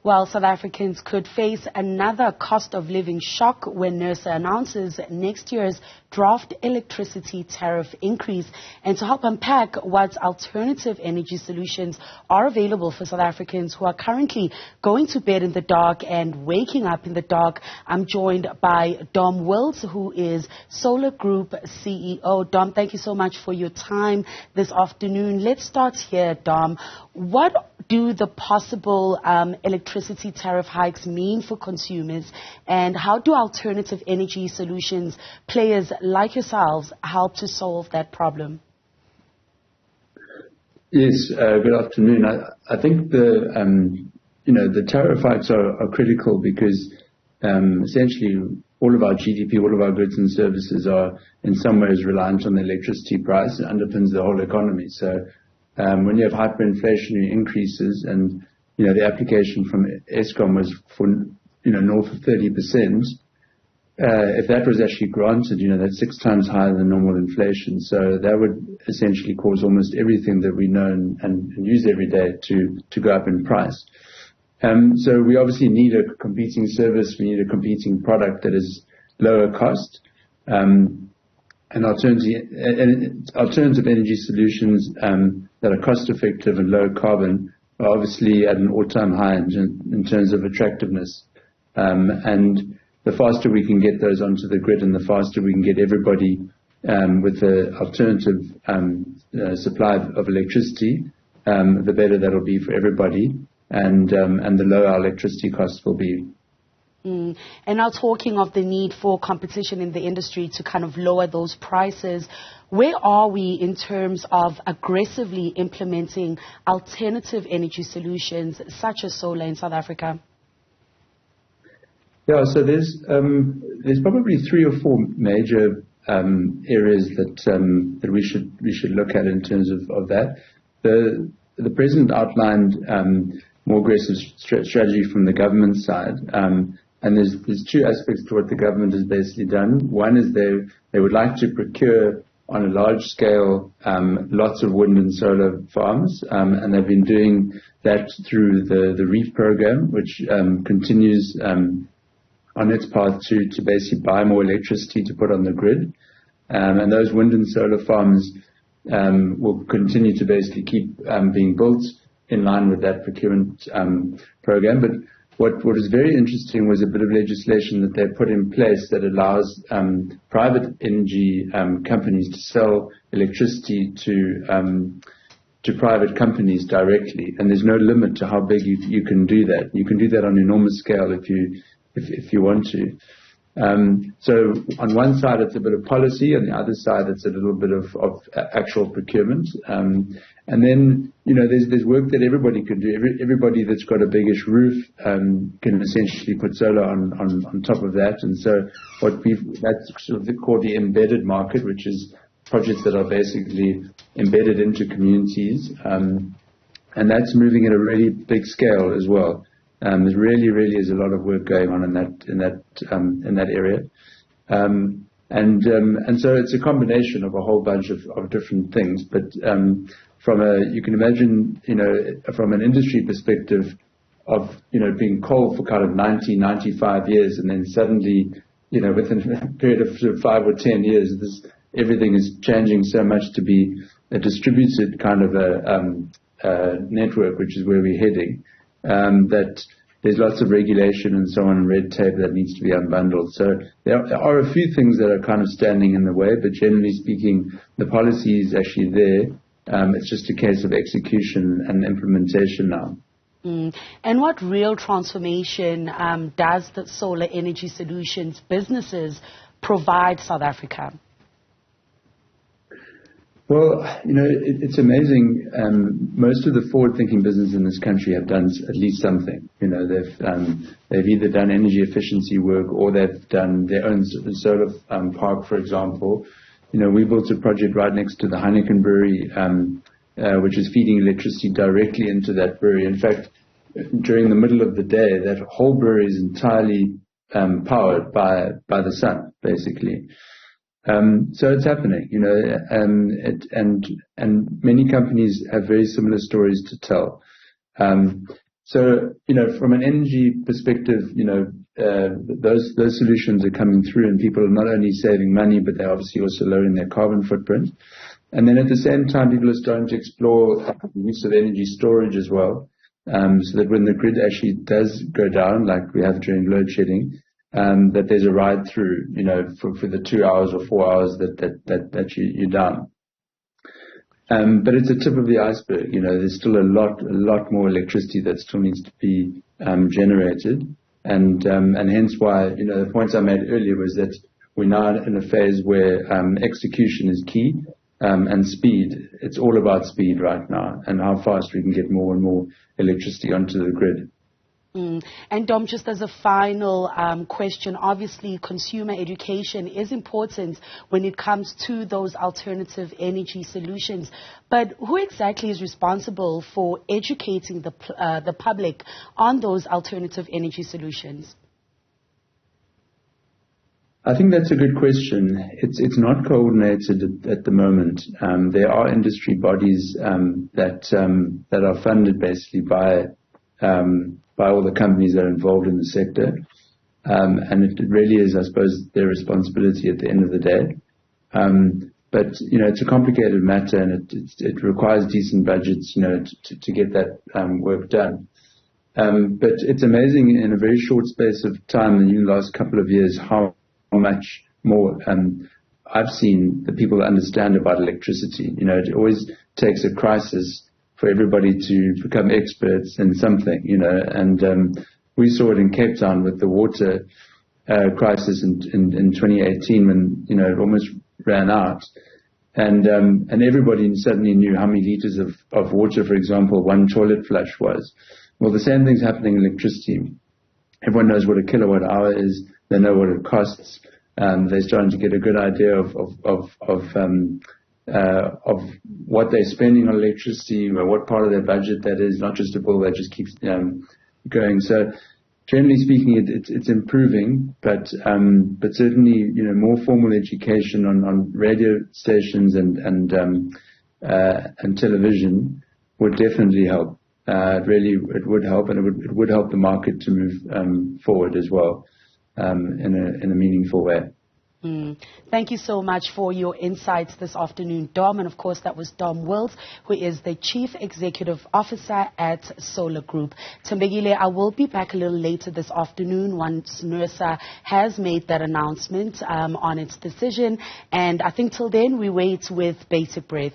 Well, South Africans could face another cost of living shock when Nersa announces next year's draft electricity tariff increase. And to help unpack what alternative energy solutions are available for South Africans who are currently going to bed in the dark and waking up in the dark, I'm joined by Dom Wills, who is Solar Group CEO. Dom, thank you so much for your time this afternoon. Let's start here, Dom. What do the possible electricity tariff hikes mean for consumers, and how do alternative energy solutions players like yourselves help to solve that problem? Yes, good afternoon. I think the tariff hikes are critical because essentially all of our GDP, all of our goods and services are in some ways reliant on the electricity price. It underpins the whole economy. So when you have hyperinflationary increases, and the application from Eskom was for north of 30%, if that was actually granted, that's 6 times higher than normal inflation. So that would essentially cause almost everything that we know and use every day to go up in price. So we obviously need a competing service. We need a competing product that is lower cost. And alternative energy solutions that are cost effective and low carbon are obviously at an all-time high in terms of attractiveness. And the faster we can get those onto the grid, and the faster we can get everybody with the alternative supply of electricity, the better that'll be for everybody, and the lower our electricity costs will be. And now, talking of the need for competition in the industry to kind of lower those prices, where are we in terms of aggressively implementing alternative energy solutions such as solar in South Africa? Yeah, so there's probably 3 or 4 major areas that we should look at in terms of that. The president outlined more aggressive strategy from the government side. And there's 2 aspects to what the government has basically done. One is they would like to procure on a large scale lots of wind and solar farms, and they've been doing that through the REEF program, which continues on its path to basically buy more electricity to put on the grid. And those wind and solar farms will continue to basically keep being built in line with that procurement program. But what is very interesting was a bit of legislation that they put in place that allows private energy companies to sell electricity to private companies directly, and there's no limit to how big you can do that. You can do that on an enormous scale if you want to. So on one side it's a bit of policy, on the other side it's a little bit of actual procurement. And then there's work that everybody can do. Everybody that's got a biggish roof can essentially put solar on top of that. And so that's sort of called the embedded market, which is projects that are basically embedded into communities, and that's moving at a really big scale as well. There really is a lot of work going on in that area, and so it's a combination of a whole bunch of different things. But you can imagine, from an industry perspective, of being coal for kind of 95 years, and then suddenly, within a period of sort of 5 or 10 years, everything is changing so much to be a distributed kind of a network, which is where we're heading. That there's lots of regulation and so on, and red tape that needs to be unbundled. So there are a few things that are kind of standing in the way, but generally speaking, the policy is actually there. It's just a case of execution and implementation now. And what real transformation does the solar energy solutions businesses provide South Africa? Well, it's amazing. Most of the forward-thinking businesses in this country have done at least something. They've either done energy efficiency work, or they've done their own solar park, for example. We built a project right next to the Heineken brewery, which is feeding electricity directly into that brewery. In fact, during the middle of the day, that whole brewery is entirely powered by the sun, basically. So it's happening, and many companies have very similar stories to tell. So, from an energy perspective, those solutions are coming through, and people are not only saving money, but they're obviously also lowering their carbon footprint. And then at the same time, people are starting to explore the use of energy storage as well, so that when the grid actually does go down, like we have during load shedding, that there's a ride through, for the 2 hours or 4 hours that you're down. But it's a tip of the iceberg. There's still a lot more electricity that still needs to be generated, and hence why the points I made earlier was that we're now in a phase where execution is key, and speed. It's all about speed right now, and how fast we can get more and more electricity onto the grid. And Dom, just as a final question, obviously consumer education is important when it comes to those alternative energy solutions. But who exactly is responsible for educating the public on those alternative energy solutions? I think that's a good question. It's not coordinated at the moment. There are industry bodies that are funded basically by all the companies that are involved in the sector, and it really is, I suppose, their responsibility at the end of the day. But it's a complicated matter, and it requires decent budgets, to get that work done. But it's amazing in a very short space of time, in the last couple of years, how much more I've seen the people understand about electricity. It always takes a crisis for everybody to become experts in something, and we saw it in Cape Town with the water crisis in 2018 when, it almost ran out. And everybody suddenly knew how many liters of water, for example, one toilet flush was. Well, the same thing's happening in electricity. Everyone knows what a kilowatt hour is. They know what it costs. They're starting to get a good idea of what they're spending on electricity, or what part of their budget that is, not just a bill that just keeps going. So, generally speaking, it's improving, but certainly, more formal education on radio stations and television would definitely help. It would help, and it would help the market to move forward as well, in a meaningful way. Thank you so much for your insights this afternoon, Dom. And of course, that was Dom Wills, who is the Chief Executive Officer at Solar Group. Thembekile, I will be back a little later this afternoon once Nersa has made that announcement on its decision. And I think till then, we wait with bated breath.